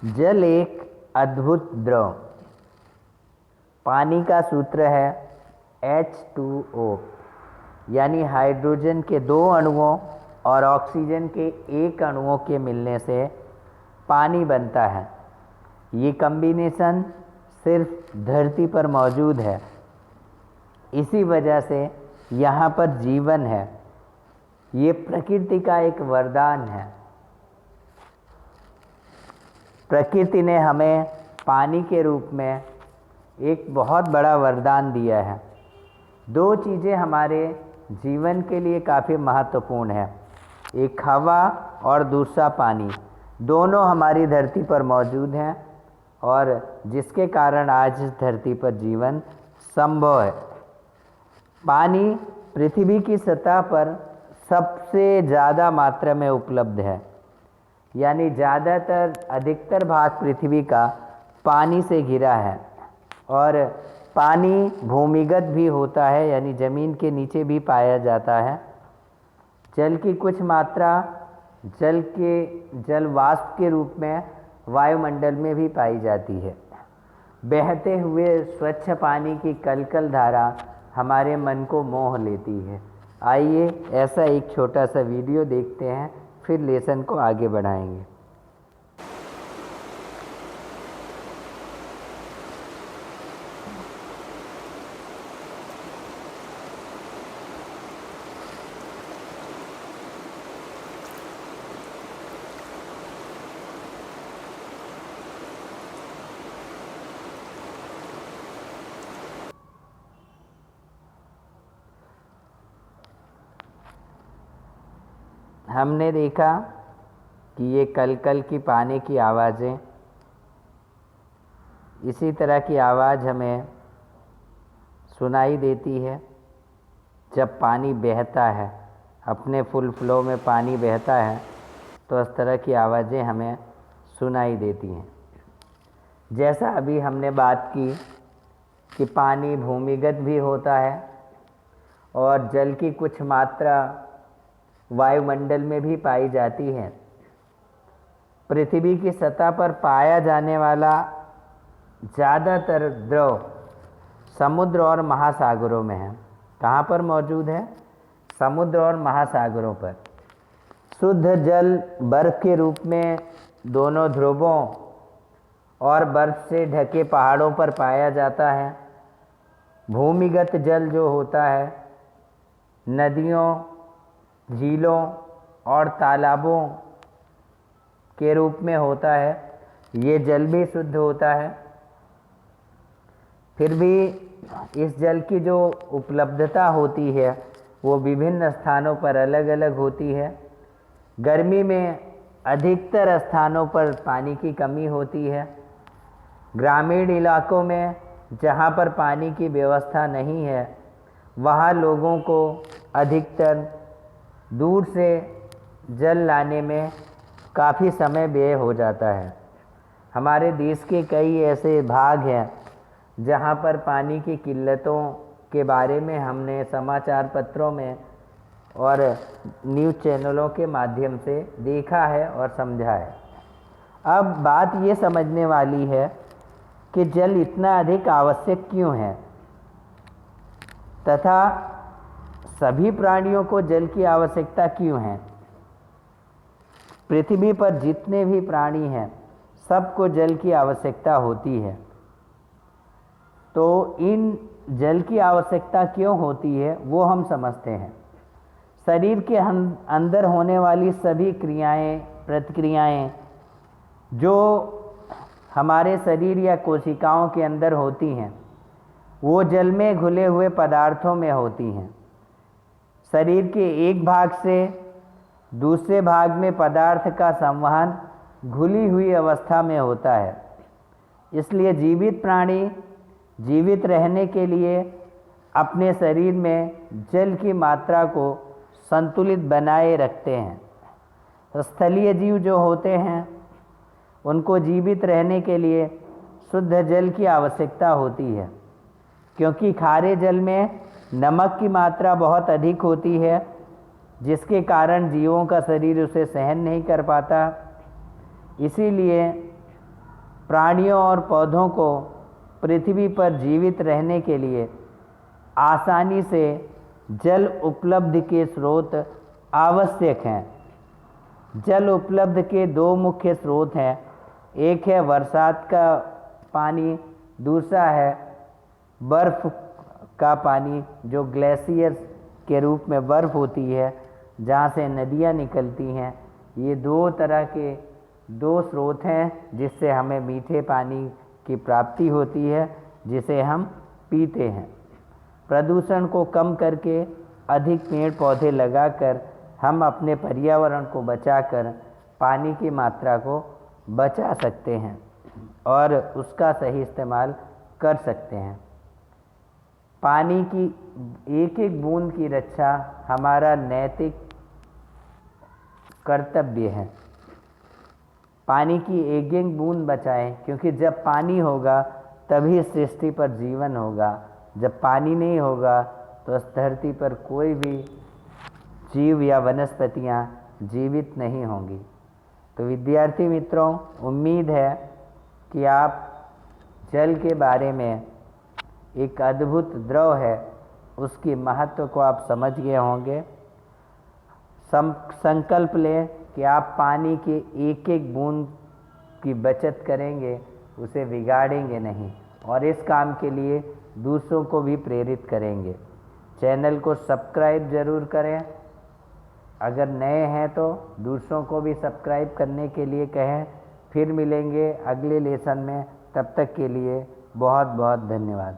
जल एक अद्भुत द्रव। पानी का सूत्र है H2O, यानी हाइड्रोजन के 2 अणुओं और ऑक्सीजन के 1 अणुओं के मिलने से पानी बनता है। ये कॉम्बिनेशन सिर्फ धरती पर मौजूद है, इसी वजह से यहाँ पर जीवन है। ये प्रकृति का एक वरदान है। प्रकृति ने हमें पानी के रूप में एक बहुत बड़ा वरदान दिया है। 2 चीज़ें हमारे जीवन के लिए काफ़ी महत्वपूर्ण है, एक हवा और दूसरा पानी। दोनों हमारी धरती पर मौजूद हैं और जिसके कारण आज इस धरती पर जीवन संभव है। पानी पृथ्वी की सतह पर सबसे ज़्यादा मात्रा में उपलब्ध है, यानी अधिकतर भाग पृथ्वी का पानी से घिरा है। और पानी भूमिगत भी होता है, यानी ज़मीन के नीचे भी पाया जाता है। जल की कुछ मात्रा जल वाष्प के रूप में वायुमंडल में भी पाई जाती है। बहते हुए स्वच्छ पानी की कलकल धारा हमारे मन को मोह लेती है। आइए ऐसा एक छोटा सा वीडियो देखते हैं, फिर लेसन को आगे बढ़ाएंगे। हमने देखा कि ये कलकल की पानी की आवाज़ें, इसी तरह की आवाज़ हमें सुनाई देती है जब पानी बहता है। अपने फुल फ्लो में पानी बहता है तो इस तरह की आवाज़ें हमें सुनाई देती हैं। जैसा अभी हमने बात की कि पानी भूमिगत भी होता है और जल की कुछ मात्रा वायुमंडल में भी पाई जाती है। पृथ्वी की सतह पर पाया जाने वाला ज़्यादातर द्रव समुद्र और महासागरों में है। कहाँ पर मौजूद है? समुद्र और महासागरों पर। शुद्ध जल बर्फ़ के रूप में दोनों ध्रुवों और बर्फ़ से ढके पहाड़ों पर पाया जाता है। भूमिगत जल जो होता है नदियों, झीलों और तालाबों के रूप में होता है। ये जल भी शुद्ध होता है। फिर भी इस जल की जो उपलब्धता होती है वो विभिन्न स्थानों पर अलग अलग होती है। गर्मी में अधिकतर स्थानों पर पानी की कमी होती है। ग्रामीण इलाकों में जहाँ पर पानी की व्यवस्था नहीं है, वहाँ लोगों को अधिकतर दूर से जल लाने में काफ़ी समय व्यय हो जाता है। हमारे देश के कई ऐसे भाग हैं जहाँ पर पानी की किल्लतों के बारे में हमने समाचार पत्रों में और न्यूज़ चैनलों के माध्यम से देखा है और समझा है। अब बात ये समझने वाली है कि जल इतना अधिक आवश्यक क्यों है तथा सभी प्राणियों को जल की आवश्यकता क्यों है। पृथ्वी पर जितने भी प्राणी हैं सबको जल की आवश्यकता होती है। तो इन जल की आवश्यकता क्यों होती है वो हम समझते हैं। शरीर के अंदर होने वाली सभी क्रियाएं, प्रतिक्रियाएं जो हमारे शरीर या कोशिकाओं के अंदर होती हैं वो जल में घुले हुए पदार्थों में होती हैं। शरीर के एक भाग से दूसरे भाग में पदार्थ का संवहन घुली हुई अवस्था में होता है। इसलिए जीवित प्राणी जीवित रहने के लिए अपने शरीर में जल की मात्रा को संतुलित बनाए रखते हैं। स्थलीय जीव जो होते हैं उनको जीवित रहने के लिए शुद्ध जल की आवश्यकता होती है, क्योंकि खारे जल में नमक की मात्रा बहुत अधिक होती है, जिसके कारण जीवों का शरीर उसे सहन नहीं कर पाता। इसीलिए प्राणियों और पौधों को पृथ्वी पर जीवित रहने के लिए आसानी से जल उपलब्ध के स्रोत आवश्यक हैं। जल उपलब्ध के दो मुख्य स्रोत हैं, एक है बरसात का पानी, दूसरा है बर्फ़ का पानी जो ग्लेशियर्स के रूप में बर्फ़ होती है, जहाँ से नदियाँ निकलती हैं। ये दो तरह के दो स्रोत हैं जिससे हमें मीठे पानी की प्राप्ति होती है, जिसे हम पीते हैं। प्रदूषण को कम करके अधिक पेड़ पौधे लगाकर हम अपने पर्यावरण को बचाकर पानी की मात्रा को बचा सकते हैं और उसका सही इस्तेमाल कर सकते हैं। पानी की एक एक बूंद की रक्षा हमारा नैतिक कर्तव्य है। पानी की एक एक बूंद बचाएं, क्योंकि जब पानी होगा तभी इस सृष्टि पर जीवन होगा। जब पानी नहीं होगा तो इस धरती पर कोई भी जीव या वनस्पतियाँ जीवित नहीं होंगी। तो विद्यार्थी मित्रों, उम्मीद है कि आप जल के बारे में, एक अद्भुत द्रव है, उसकी महत्व को आप समझ गए होंगे। संकल्प लें कि आप पानी के एक एक बूंद की बचत करेंगे, उसे बिगाड़ेंगे नहीं, और इस काम के लिए दूसरों को भी प्रेरित करेंगे। चैनल को सब्सक्राइब ज़रूर करें, अगर नए हैं तो दूसरों को भी सब्सक्राइब करने के लिए कहें। फिर मिलेंगे अगले लेसन में, तब तक के लिए बहुत बहुत धन्यवाद।